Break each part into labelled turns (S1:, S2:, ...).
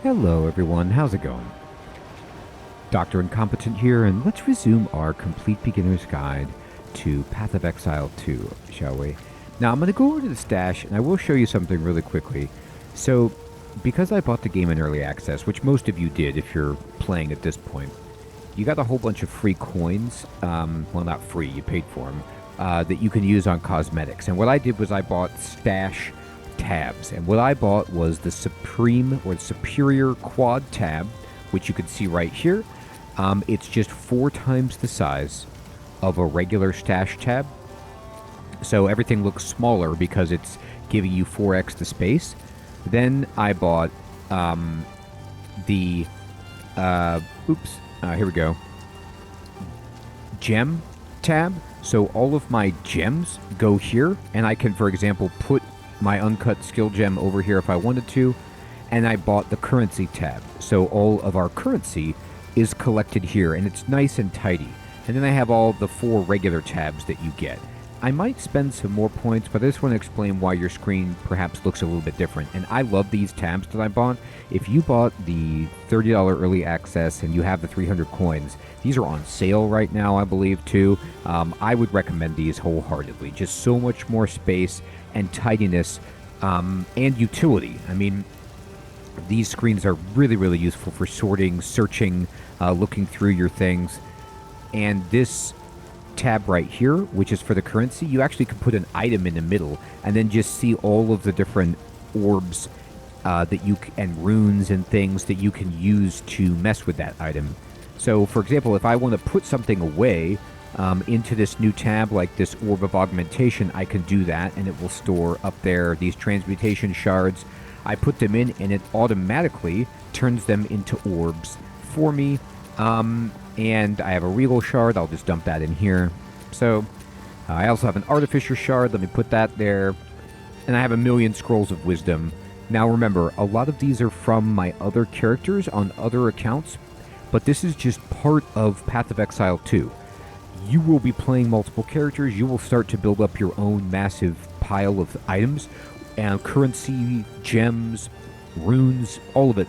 S1: Hello everyone, how's it going? Dr. Incompetent here, and let's resume our complete beginner's guide to Path of Exile 2, shall we? Now I'm going to go over to the stash, and I will show you something really quickly. So, because I bought the game in early access, which most of you did if you're playing at this point, you got a whole bunch of free coins, well not free, you paid for them, that you can use on cosmetics. And what I did was I bought stash tabs, and what I bought was the Supreme or Superior Quad tab, which you can see right here. It's just 4 times the size of a regular stash tab, so everything looks smaller because it's giving you 4x the space. Then I bought here we go, gem tab, so all of my gems go here, and I can, for example, put my uncut skill gem over here if I wanted to. And I bought the currency tab, so all of our currency is collected here, and it's nice and tidy. And then I have all the 4 regular tabs that you get. I might spend some more points, but I just want to explain why your screen perhaps looks a little bit different. And I love these tabs that I bought. If you bought the $30 early access and you have the 300 coins, these are on sale right now, I believe, too. I would recommend these wholeheartedly. Just so much more space and tidiness and utility. I mean, these screens are really, really useful for sorting, searching, looking through your things. And this tab right here, which is for the currency, you actually can put an item in the middle and then just see all of the different orbs and runes and things that you can use to mess with that item. So, for example, if I want to put something away into this new tab, like this Orb of Augmentation, I can do that, and it will store up there these transmutation shards. I put them in, and it automatically turns them into orbs for me. And I have a Regal shard. I'll just dump that in here. So, I also have an Artificer shard. Let me put that there. And I have a million Scrolls of Wisdom. Now remember, a lot of these are from my other characters on other accounts, but this is just part of Path of Exile 2. You will be playing multiple characters. You will start to build up your own massive pile of items and currency, gems, runes, all of it.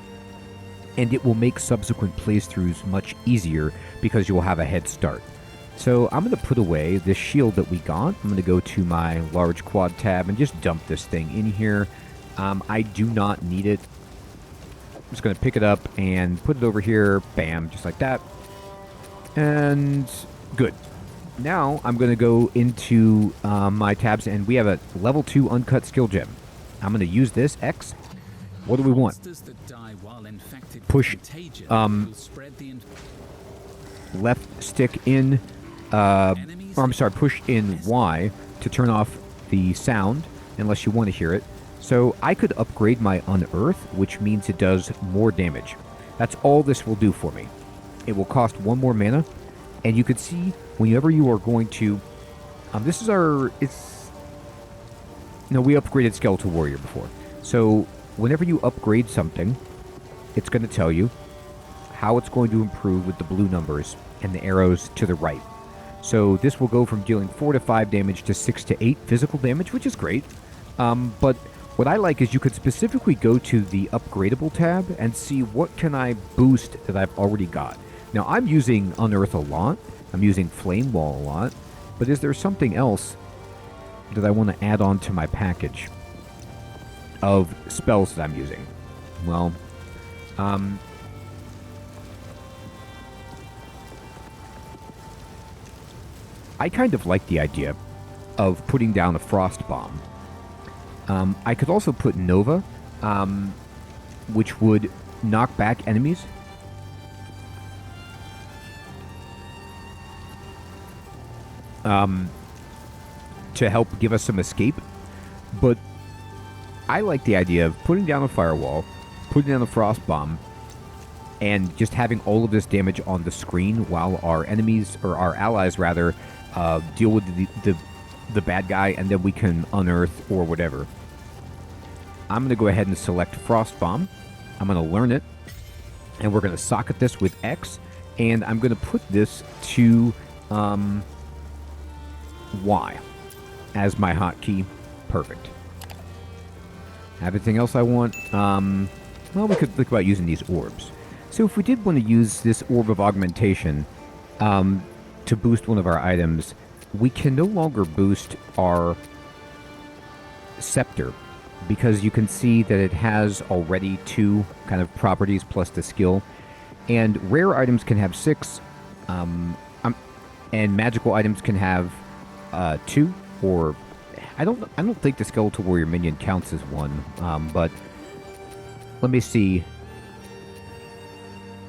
S1: And it will make subsequent playthroughs much easier because you will have a head start. So I'm going to put away this shield that we got. I'm going to go to my large quad tab and just dump this thing in here. I do not need it. I'm just going to pick it up and put it over here. Bam, just like that. And good. Now I'm going to go into my tabs, and we have a level 2 uncut skill gem. I'm going to use this X. What do we want? Push left stick in, push in Y to turn off the sound, unless you want to hear it. So I could upgrade my Unearth, which means it does more damage. That's all this will do for me. It will cost 1 more mana, and you can see whenever you are going to... we upgraded Skeletal Warrior before. So whenever you upgrade something, it's going to tell you how it's going to improve with the blue numbers and the arrows to the right. So this will go from dealing 4 to 5 damage to 6 to 8 physical damage, which is great. But what I like is you could specifically go to the upgradable tab and see what can I boost that I've already got. Now I'm using Unearth a lot. I'm using Flame Wall a lot. But is there something else that I want to add on to my package of spells that I'm using? Well, I kind of like the idea of putting down a Frost Bomb. I could also put Nova, which would knock back enemies. To help give us some escape. But I like the idea of putting down a firewall, putting down a frost bomb, and just having all of this damage on the screen while our enemies, or our allies rather, deal with the bad guy, and then we can unearth or whatever. I'm going to go ahead and select Frost Bomb. I'm going to learn it, and we're going to socket this with X, and I'm going to put this to Y as my hotkey. Perfect. Everything else I want, Well, we could think about using these orbs. So if we did want to use this orb of augmentation to boost one of our items, we can no longer boost our scepter, because you can see that it has already 2 kind of properties plus the skill. And rare items can have 6, and magical items can have 2, or I don't think the Skeletal Warrior minion counts as 1, but let me see.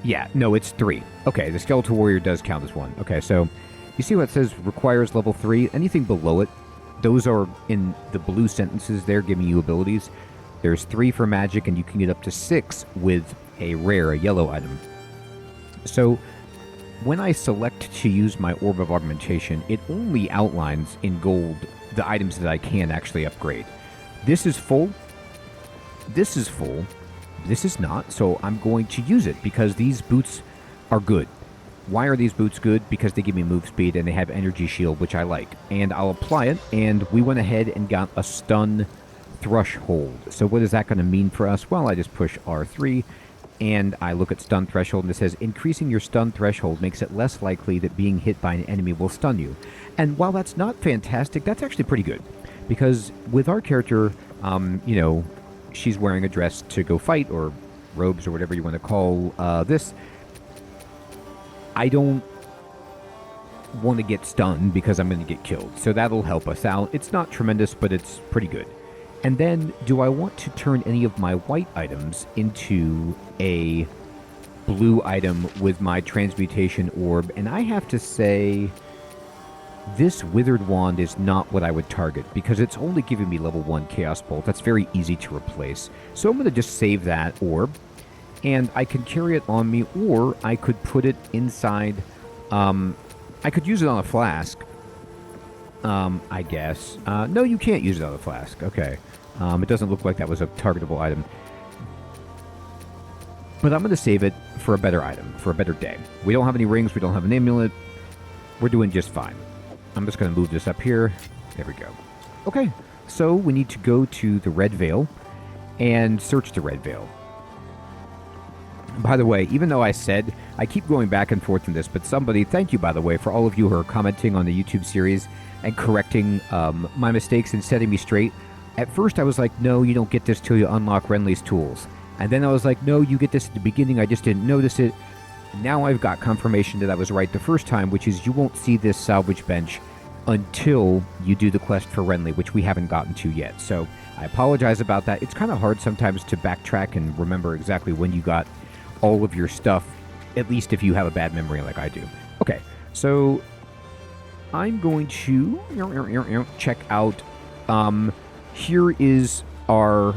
S1: Yeah, no, it's 3. Okay, the Skeletal Warrior does count as 1. Okay, so you see what it says requires level 3? Anything below it, those are in the blue sentences there giving you abilities. There's 3 for magic, and you can get up to 6 with a rare, a yellow item. So when I select to use my Orb of Augmentation, it only outlines in gold the items that I can actually upgrade. This is full. This is full. This is not, so I'm going to use it because these boots are good. Why are these boots good? Because they give me move speed and they have energy shield, which I like. And I'll apply it, and we went ahead and got a stun threshold. So what is that going to mean for us? Well, I just push R3, and I look at stun threshold, and it says increasing your stun threshold makes it less likely that being hit by an enemy will stun you. And while that's not fantastic, that's actually pretty good. Because with our character, you know, she's wearing a dress to go fight, or robes, or whatever you want to call this. I don't want to get stunned because I'm going to get killed. So that'll help us out. It's not tremendous, but it's pretty good. And then, do I want to turn any of my white items into a blue item with my transmutation orb? And I have to say, this withered wand is not what I would target, because it's only giving me level 1 Chaos Bolt. That's very easy to replace. So I'm going to just save that orb, and I can carry it on me, or I could put it inside. I could use it on a flask, I guess. No, you can't use it on a flask. Okay. It doesn't look like that was a targetable item. But I'm going to save it for a better item, for a better day. We don't have any rings. We don't have an amulet. We're doing just fine. I'm just going to move this up here. There we go. Okay, so we need to go to the Red Veil and search the Red Veil. By the way, even though I said, I keep going back and forth in this, but somebody, thank you, by the way, for all of you who are commenting on the YouTube series and correcting my mistakes and setting me straight. At first, I was like, no, you don't get this till you unlock Renly's tools. And then I was like, no, you get this at the beginning. I just didn't notice it. Now I've got confirmation that I was right the first time, which is you won't see this salvage bench until you do the quest for Renly, which we haven't gotten to yet. So I apologize about that. It's kind of hard sometimes to backtrack and remember exactly when you got all of your stuff, at least if you have a bad memory like I do. Okay, so I'm going to check out. Here is our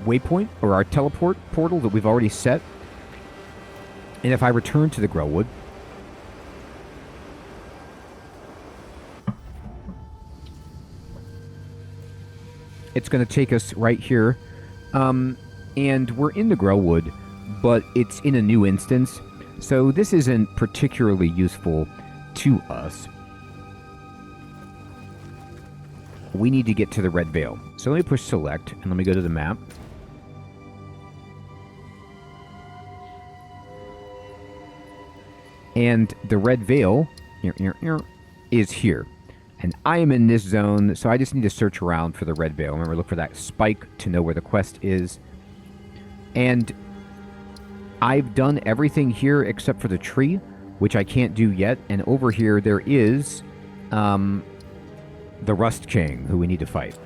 S1: waypoint, or our teleport portal that we've already set. And if I return to the Grellwood, it's going to take us right here. And we're in the Grellwood, but it's in a new instance. So this isn't particularly useful to us. We need to get to the Red Veil. So let me push select, and let me go to the map. And the Red Veil is here. And I am in this zone, so I just need to search around for the Red Veil. Remember, look for that spike to know where the quest is. And I've done everything here except for the tree, which I can't do yet. And over here there is the Rust King, who we need to fight.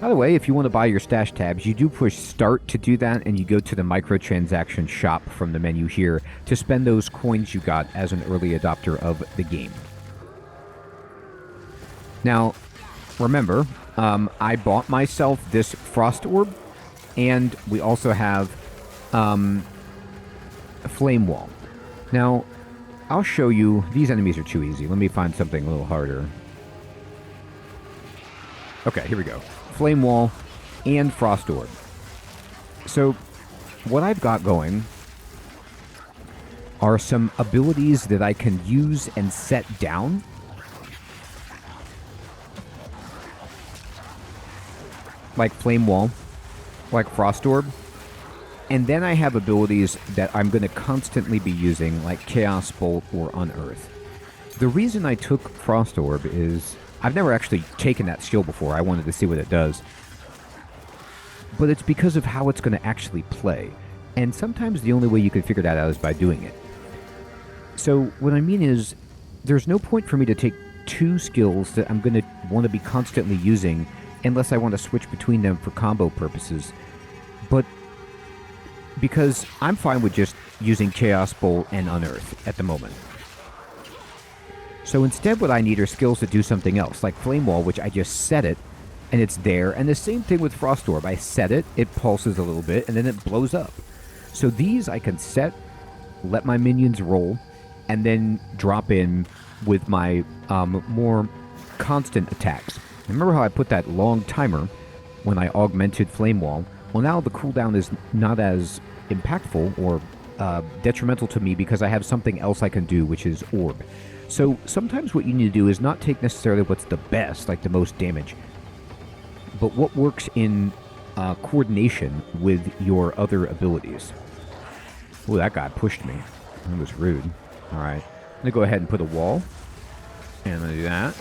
S1: By the way, if you want to buy your stash tabs, you do push start to do that, and you go to the microtransaction shop from the menu here to spend those coins you got as an early adopter of the game. Now, remember, I bought myself this Frost Orb, and we also have a Flame Wall. Now, I'll show you. These enemies are too easy. Let me find something a little harder. Okay, here we go. Flame Wall and Frost Orb. So, what I've got going are some abilities that I can use and set down. Like Flame Wall. like Frost Orb. And then I have abilities that I'm going to constantly be using, like Chaos Bolt or Unearth. The reason I took Frost Orb is I've never actually taken that skill before. I wanted to see what it does. But it's because of how it's going to actually play. And sometimes the only way you can figure that out is by doing it. So what I mean is, there's no point for me to take two skills that I'm going to want to be constantly using unless I want to switch between them for combo purposes. But because I'm fine with just using Chaos Bolt and Unearth at the moment. So instead what I need are skills that do something else, like Flame Wall, which I just set it, and it's there. And the same thing with Frost Orb. I set it, it pulses a little bit, and then it blows up. So these I can set, let my minions roll, and then drop in with my more constant attacks. Remember how I put that long timer when I augmented Flame Wall? Well, now the cooldown is not as impactful or detrimental to me because I have something else I can do, which is Orb. So sometimes what you need to do is not take necessarily what's the best, like the most damage, but what works in coordination with your other abilities. Oh, that guy pushed me. That was rude. Alright, I'm going to go ahead and put a wall. And I'm going to do that.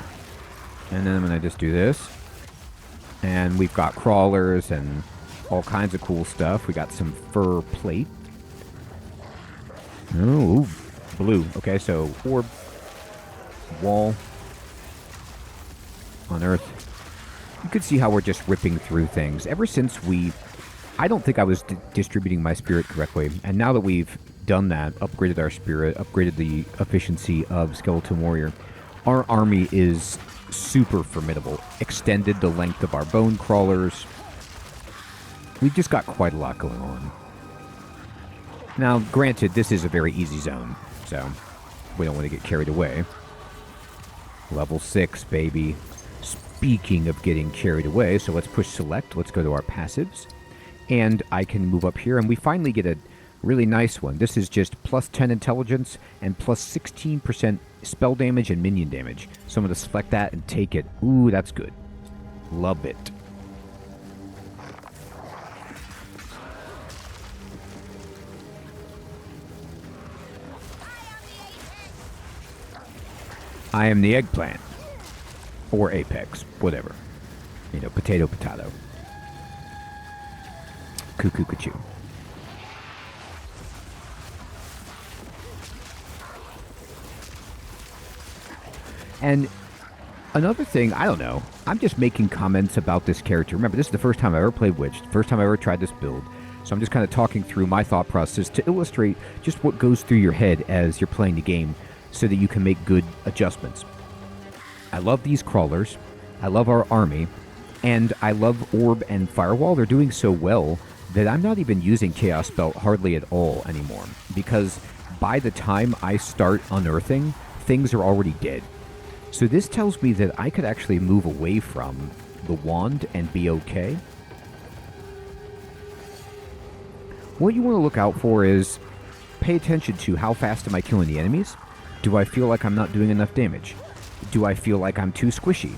S1: And then I'm going to just do this. And we've got crawlers and all kinds of cool stuff. We got some fur plate. Oh, blue. Okay, so orb, wall, Unearth. You can see how we're just ripping through things. Ever since I don't think I was distributing my spirit correctly. And now that we've done that, upgraded our spirit, upgraded the efficiency of Skeleton Warrior, our army is super formidable. Extended the length of our bone crawlers. We've just got quite a lot going on. Now, granted, this is a very easy zone, so we don't want to get carried away. Level 6, baby. Speaking of getting carried away, so let's push select. Let's go to our passives. And I can move up here, and we finally get a really nice one. This is just plus 10 intelligence and plus 16% spell damage and minion damage. So I'm going to select that and take it. Ooh, that's good. Love it. I am the eggplant. Or apex. Whatever. You know, potato, potato. Cuckoo, cuckoo. And another thing, I don't know, I'm just making comments about this character. Remember, this is the first time I ever played Witch, the first time I ever tried this build. So I'm just kind of talking through my thought process to illustrate just what goes through your head as you're playing the game so that you can make good adjustments. I love these crawlers, I love our army, and I love Orb and Firewall. They're doing so well that I'm not even using Chaos Belt hardly at all anymore, because by the time I start unearthing, things are already dead. So this tells me that I could actually move away from the wand and be okay. What you want to look out for is pay attention to how fast am I killing the enemies? Do I feel like I'm not doing enough damage? Do I feel like I'm too squishy?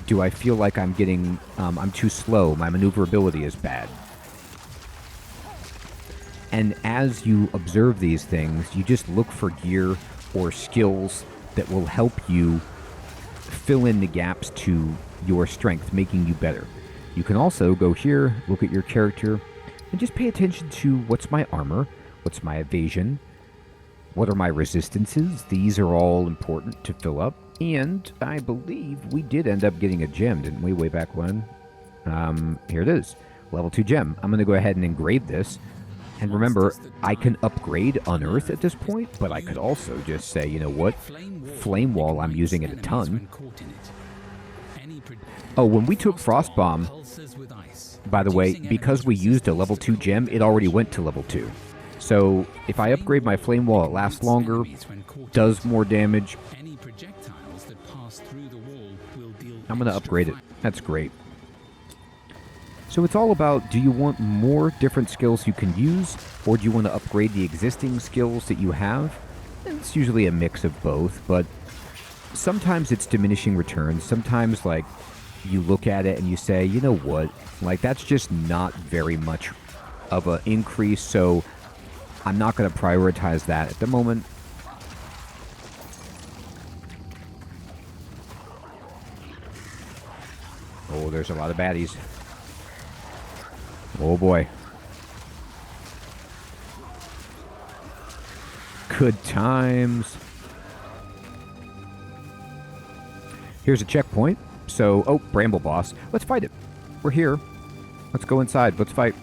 S1: Do I feel like I'm getting, I'm too slow, my maneuverability is bad? And as you observe these things, you just look for gear or skills that will help you fill in the gaps to your strength, making you better. You can also go here, look at your character, and just pay attention to what's my armor, what's my evasion, what are my resistances. These are all important to fill up. And I believe we did end up getting a gem, didn't we, way back when? Here it is. Level 2 gem. I'm going to go ahead and engrave this. And remember, I can upgrade Unearth at this point, but I could also just say, you know what? Flame Wall, I'm using it a ton. Oh, when we took Frost Bomb, by the way, because we used a level 2 gem, it already went to level 2. So if I upgrade my Flame Wall, it lasts longer, does more damage. I'm going to upgrade it. That's great. So it's all about, do you want more different skills you can use, or do you want to upgrade the existing skills that you have? And it's usually a mix of both, but sometimes it's diminishing returns. Sometimes, like, you look at it and you say, you know what, like that's just not very much of an increase, so I'm not going to prioritize that at the moment. Oh, there's a lot of baddies. Oh boy. Good times. Here's a checkpoint. So, oh, Bramble Boss. Let's fight it. We're here. Let's go inside. Let's fight.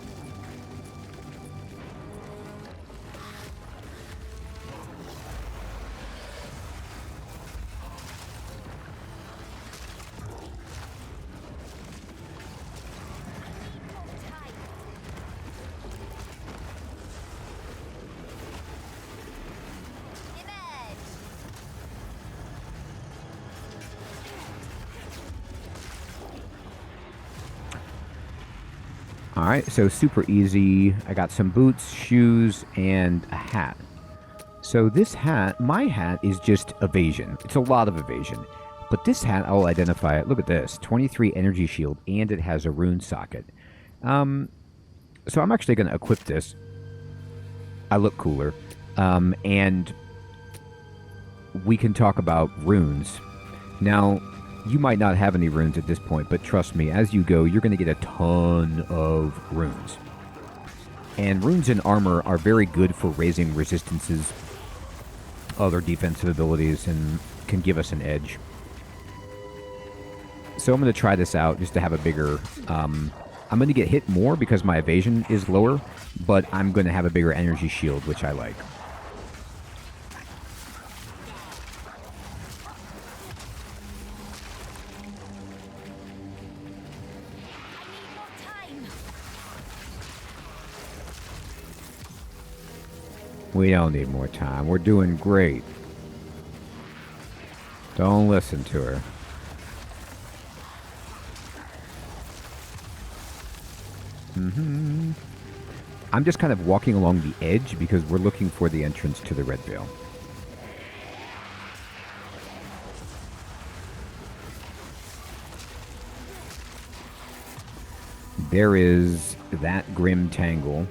S1: Alright, so super easy. I got some boots, shoes, and a hat. So this hat, my hat is just evasion. It's a lot of evasion. But this hat, I'll identify it. Look at this. 23 energy shield, and it has a rune socket. So I'm actually going to equip this. I look cooler. And we can talk about runes. Now, you might not have any runes at this point, but trust me, as you go, you're going to get a ton of runes. And runes in armor are very good for raising resistances, other defensive abilities, and can give us an edge. So I'm going to try this out just to have a bigger... I'm going to get hit more because my evasion is lower, but I'm going to have a bigger energy shield, which I like. We don't need more time. We're doing great. Don't listen to her. I'm just kind of walking along the edge because we're looking for the entrance to the Red Veil. There is that grim tangle.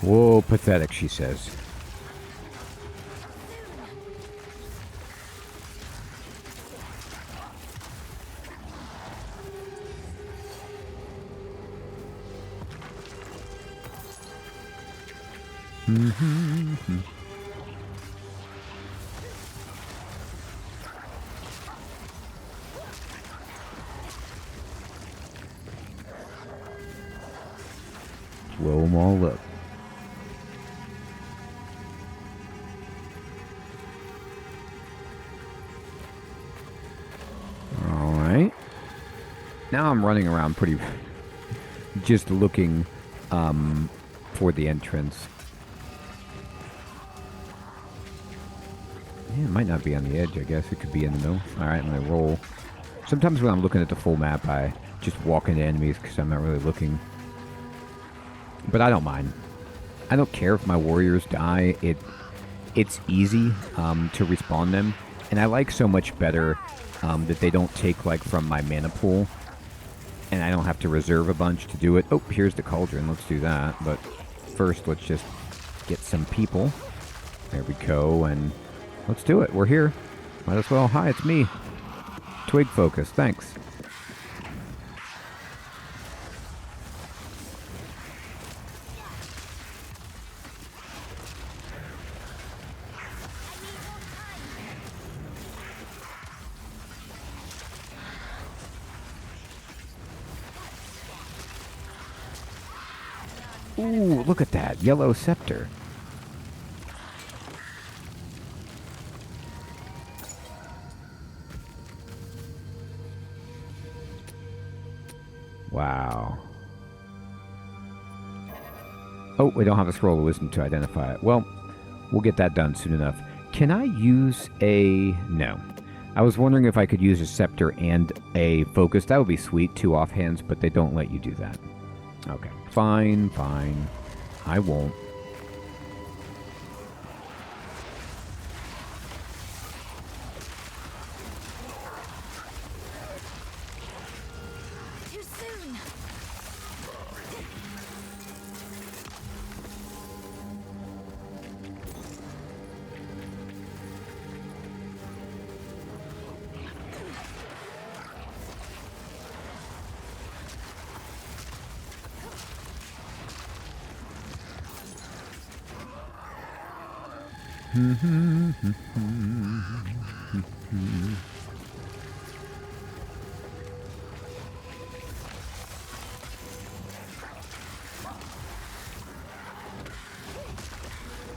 S1: Whoa, pathetic, she says. Blow them all up. Now I'm running around pretty... just looking for the entrance. Yeah, it might not be on the edge, I guess. It could be in the middle. Alright, I'm going to roll. Sometimes when I'm looking at the full map, I just walk into enemies because I'm not really looking. But I don't mind. I don't care if my warriors die. It's easy to respawn them. And I like so much better that they don't take like from my mana pool. And I don't have to reserve a bunch to do it. Oh, here's the cauldron. Let's do that. But first, let's just get some people. There we go. And let's do it. We're here. Might as well. Hi, it's me. Twig Focus. Thanks. Ooh, look at that. Yellow scepter. Wow. Oh, we don't have a scroll of wisdom to identify it. Well, we'll get that done soon enough. Can I use a... No. I was wondering if I could use a scepter and a focus. That would be sweet, 2 offhands, but they don't let you do that. Okay, fine, fine. I won't.
S2: Too soon.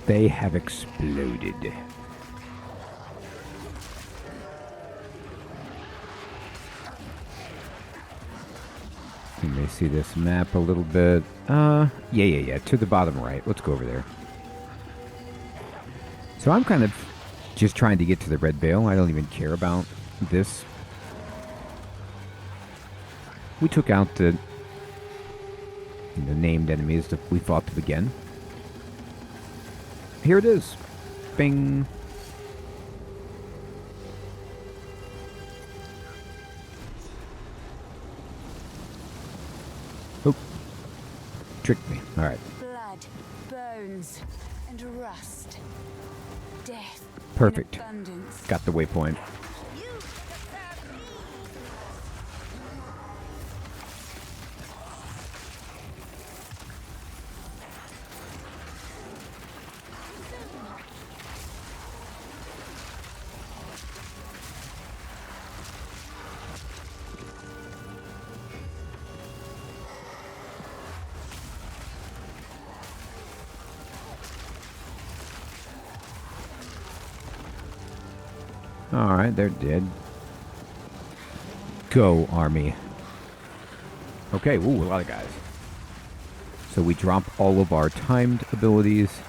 S1: They have exploded. You may see this map a little bit. Yeah. To the bottom right. Let's go over there. So I'm kind of just trying to get to the Red Veil. I don't even care about this. We took out the named enemies that we fought to begin. Here it is. Bing. Oh. Tricked me. All right.
S2: Blood, bones, and rust. Death.
S1: Perfect.
S2: In abundance.
S1: Got the waypoint.
S2: You deserve me.
S1: Alright, they're dead. Go, army. Okay, ooh, a lot of guys. So we drop all of our timed abilities.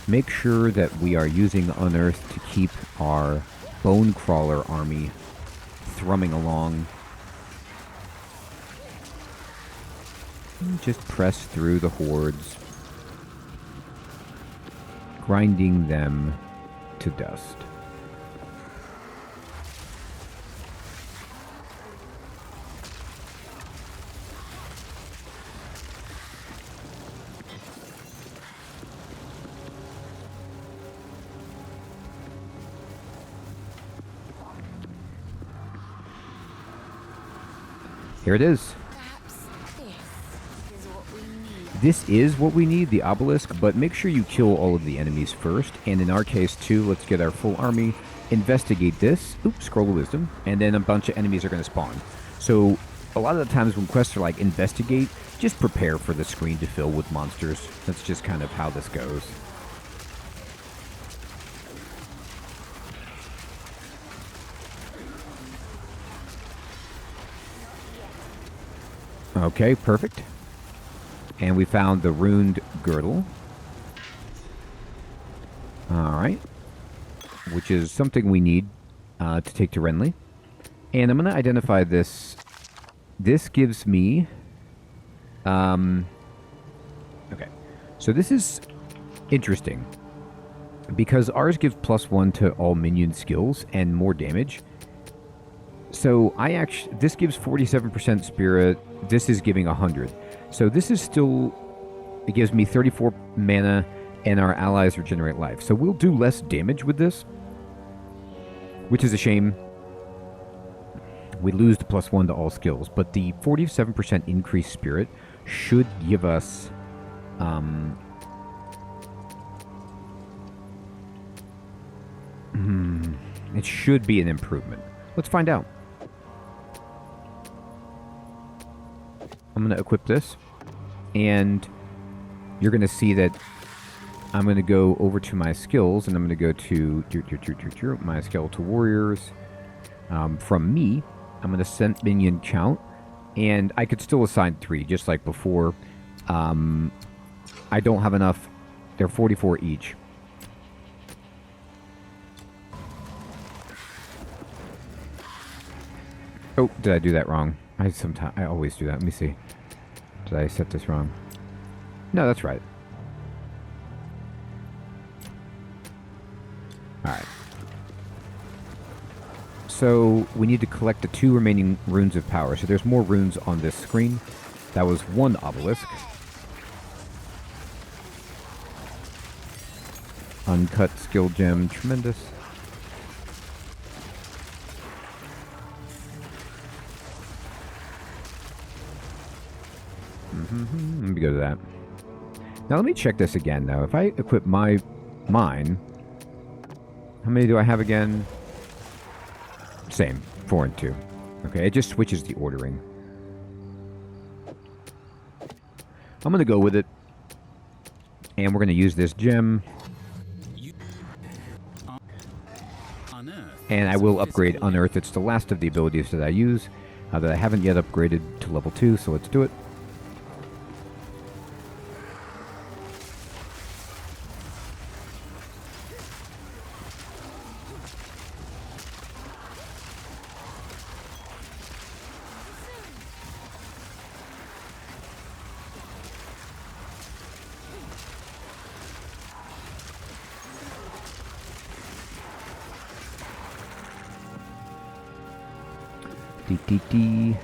S1: Make sure that we are using Unearth to keep our Bone Crawler army thrumming along. Just press through the hordes, grinding them to dust. Here it is.
S2: Perhaps this is what we need.
S1: This is what we need, the obelisk, but make sure you kill all of the enemies first. And in our case, too, let's get our full army, investigate this, oops, scroll of wisdom, and then a bunch of enemies are going to spawn. So a lot of the times when quests are like investigate, just prepare for the screen to fill with monsters. That's just kind of how this goes. Okay, perfect. And we found the runed girdle. Alright. Which is something we need to take to Renly. And I'm going to identify this. This gives me... Okay. So this is interesting. Because ours gives +1 to all minion skills and more damage. So this gives 47% spirit. This is giving 100. So this is still, it gives me 34 mana and our allies regenerate life. So we'll do less damage with this, which is a shame. We lose the +1 to all skills, but the 47% increased spirit should give us it should be an improvement. Let's find out. I'm going to equip this, and you're going to see that I'm going to go over to my skills, and I'm going to go to my skeletal warriors. From me, I'm going to send minion count, and I could still assign 3, just like before. I don't have enough. They're 44 each. Oh, did I do that wrong? I always do that. Let me see. Did I set this wrong? No, that's right. Alright. So, we need to collect the 2 remaining runes of power. So there's more runes on this screen. That was 1 obelisk. Uncut skill gem. Tremendous. Let me go to that. Now let me check this again, though. If I equip mine, how many do I have again? Same, 4 and 2. Okay, it just switches the ordering. I'm gonna go with it, and we're gonna use this gem, and I will upgrade Unearth. It's the last of the abilities that I use that I haven't yet upgraded to level 2. So let's do it. Dee.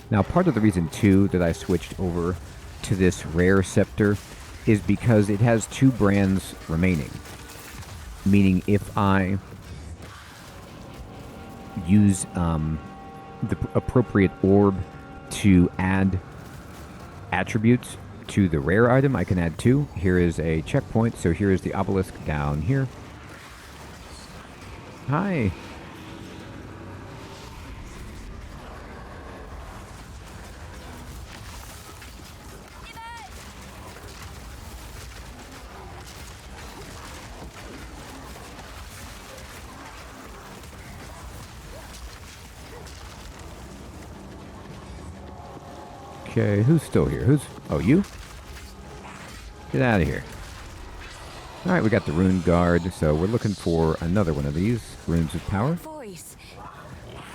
S1: Now, part of the reason, too, that I switched over to this rare scepter is because it has 2 brands remaining. Meaning, if I use the appropriate orb to add attributes to the rare item, I can add 2. Here is a checkpoint, so here is the obelisk down here. Hi. Okay, who's still here? Oh, you? Get out of here. Alright, we got the rune guard, so we're looking for another one of these runes of power.
S2: Voice.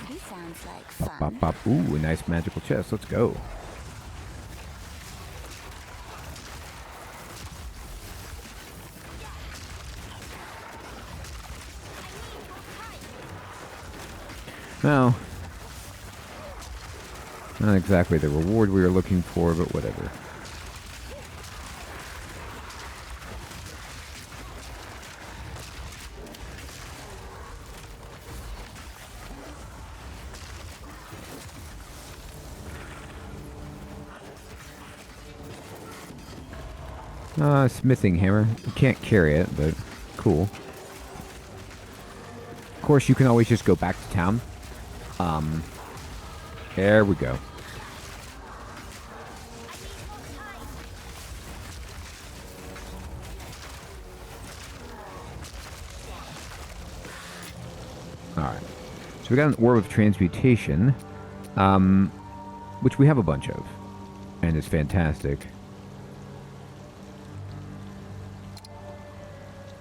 S2: He sounds like fun.
S1: Bop, bop, bop. Ooh, a nice magical chest. Let's go. Well, not exactly the reward we were looking for, but whatever. Smithing hammer. You can't carry it, but cool. Of course, you can always just go back to town. There we go. Alright. So we got an orb of transmutation, which we have a bunch of, and it's fantastic.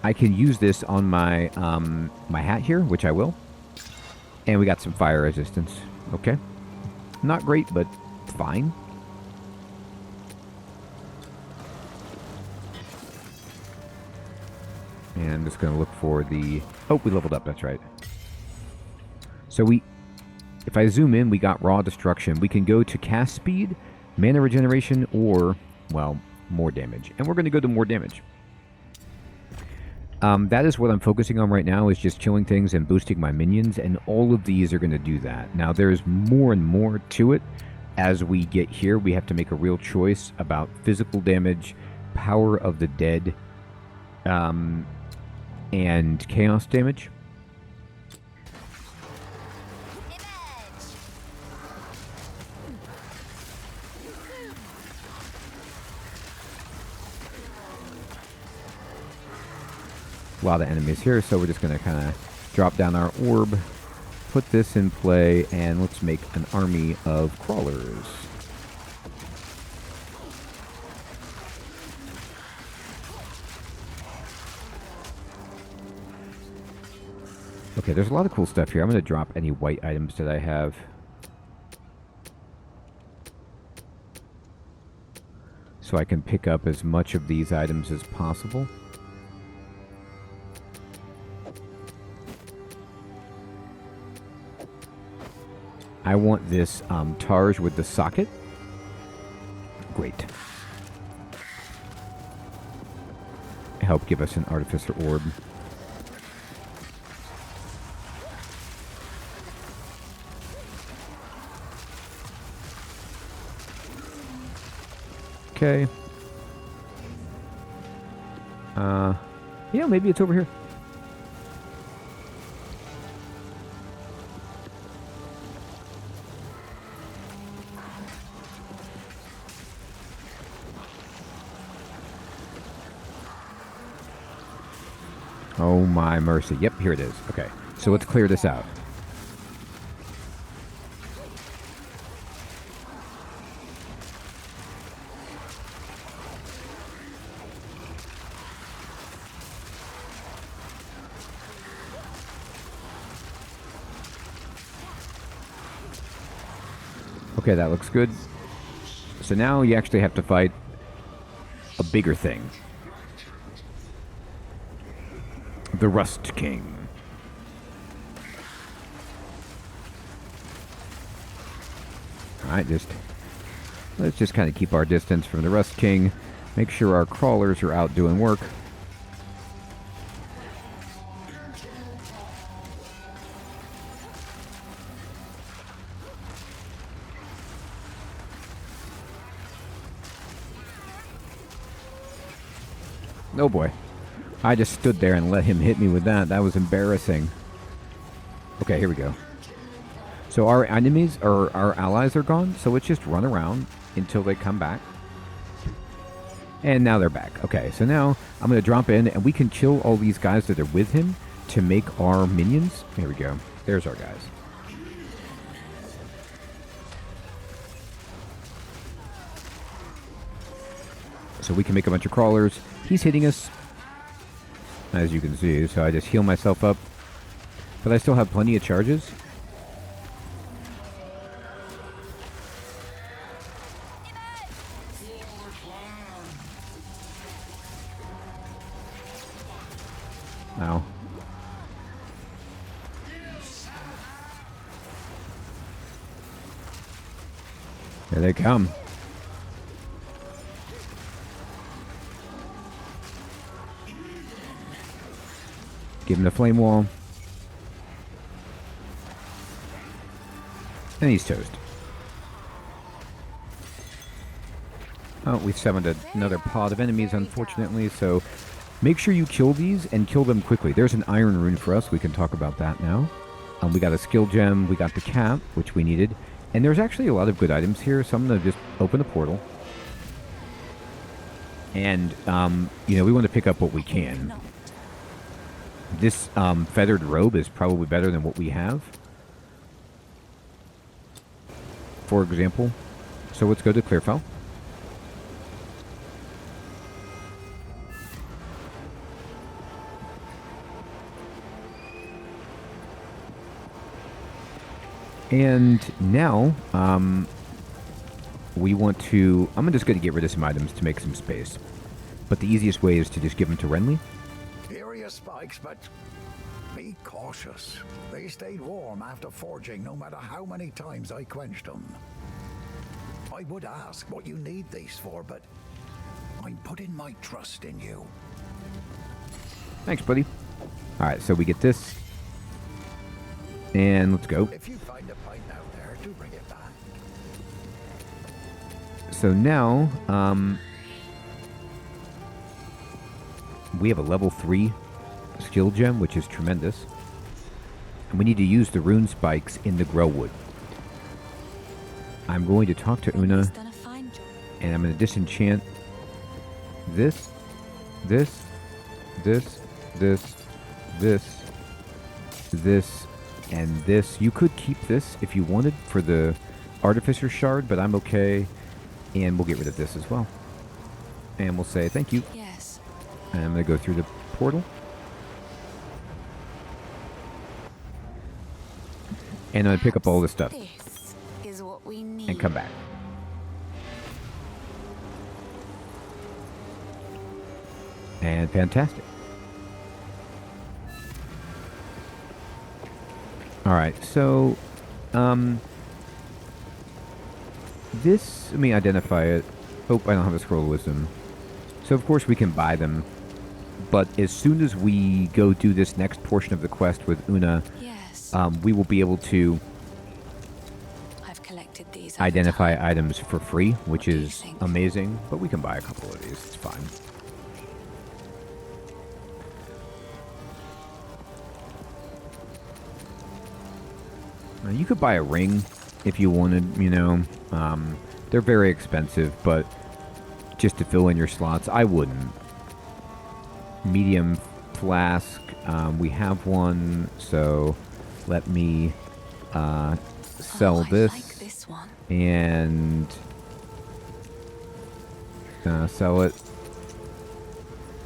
S1: I can use this on my my hat here, which I will. And we got some fire resistance. Okay. Not great, but fine. And I'm just going to look for the... Oh, we leveled up, that's right. So if I zoom in, we got raw destruction. We can go to cast speed, mana regeneration, or, well, more damage. And we're going to go to more damage. That is what I'm focusing on right now, is just killing things and boosting my minions, and all of these are going to do that. Now, there's more and more to it. As we get here, we have to make a real choice about physical damage, power of the dead, and chaos damage. A lot of enemies here, so we're just going to kind of drop down our orb put this in play, and let's make an army of crawlers. Okay, there's a lot of cool stuff here. I'm going to drop any white items that I have. So I can pick up as much of these items as possible. I want this targe with the socket. Great. Help give us an artificer orb. Okay. Yeah, maybe it's over here. Oh my mercy. Yep, here it is. Okay, so let's clear this out. Okay, that looks good. So now you actually have to fight a bigger thing. The Rust King. Alright, let's just kind of keep our distance from the Rust King. Make sure our crawlers are out doing work. Oh boy. I just stood there and let him hit me with that. That was embarrassing. Okay, here we go. So our enemies, or our allies are gone, so let's just run around until they come back. And now they're back. Okay, so now I'm going to drop in, and we can kill all these guys that are with him to make our minions. Here we go. There's our guys. So we can make a bunch of crawlers. He's hitting us, as you can see, so I just heal myself up. But I still have plenty of charges. Ow. Here they come. Give him the flame wall. And he's toast. Oh, we summoned another pod of enemies, unfortunately, so make sure you kill these and kill them quickly. There's an iron rune for us. We can talk about that now. We got a skill gem. We got the cap, which we needed. And there's actually a lot of good items here, so I'm going to just open the portal. And, you know, we want to pick up what we can. This feathered robe is probably better than what we have, for example. So let's go to Clearfell. And now we want to... I'm just going to get rid of some items to make some space. But the easiest way is to just give them to Renly.
S3: Spikes, but be cautious. They stayed warm after forging no matter how many times I quenched them. I would ask what you need these for, but I'm putting my trust in you.
S1: Thanks, buddy. Alright, so we get this. And let's go.
S3: If you find a pint out there, do bring it back.
S1: So now, we have a level 3 skill gem, which is tremendous. And we need to use the rune spikes in the grow wood. I'm going to talk to Una, and I'm going to disenchant this, And this, you could keep this if you wanted for the Artificer Shard, but I'm okay. And we'll get rid of this as well. And we'll say thank you.
S2: Yes.
S1: And I'm going to go through the portal. And I'm going to pick up all this stuff
S2: This is what we need.
S1: and come back. And fantastic. Alright, so, this, let me identify it. Oh, I don't have a scroll of wisdom. So, of course, we can buy them. But as soon as we go do this next portion of the quest with Una,
S2: Yes.
S1: we will be able to
S2: I've collected these. over
S1: identify
S2: time.
S1: items for free, which
S2: do you
S1: is
S2: think?
S1: amazing. But we can buy a couple of these. It's fine. Now, you could buy a ring if you wanted, you know. They're very expensive, but just to fill in your slots, I wouldn't. Medium flask. We have one, so let me sell
S2: Oh,
S1: this.
S2: I like this one.
S1: And sell it.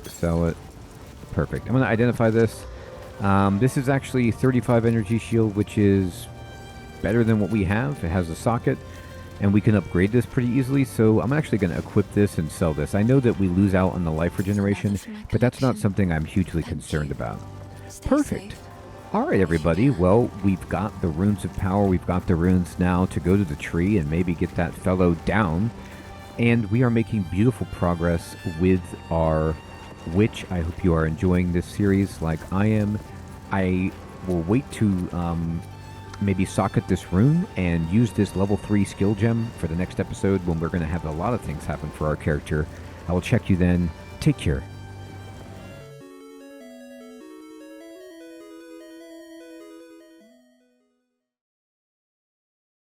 S1: Sell it. Perfect. I'm going to identify this. This is actually 35 energy shield, which is better than what we have. It has a socket, and we can upgrade this pretty easily. So I'm actually going to equip this and sell this. I know that we lose out on the life regeneration, but that's not something I'm hugely concerned about.
S2: Stay
S1: Perfect.
S2: safe.
S1: All right, everybody. Well, we've got the runes of power. We've got the runes now to go to the tree and maybe get that fellow down. And we are making beautiful progress with our witch. I hope you are enjoying this series like I am. I will wait to maybe socket this rune and use this level 3 skill gem for the next episode when we're going to have a lot of things happen for our character. I will check you then. Take care.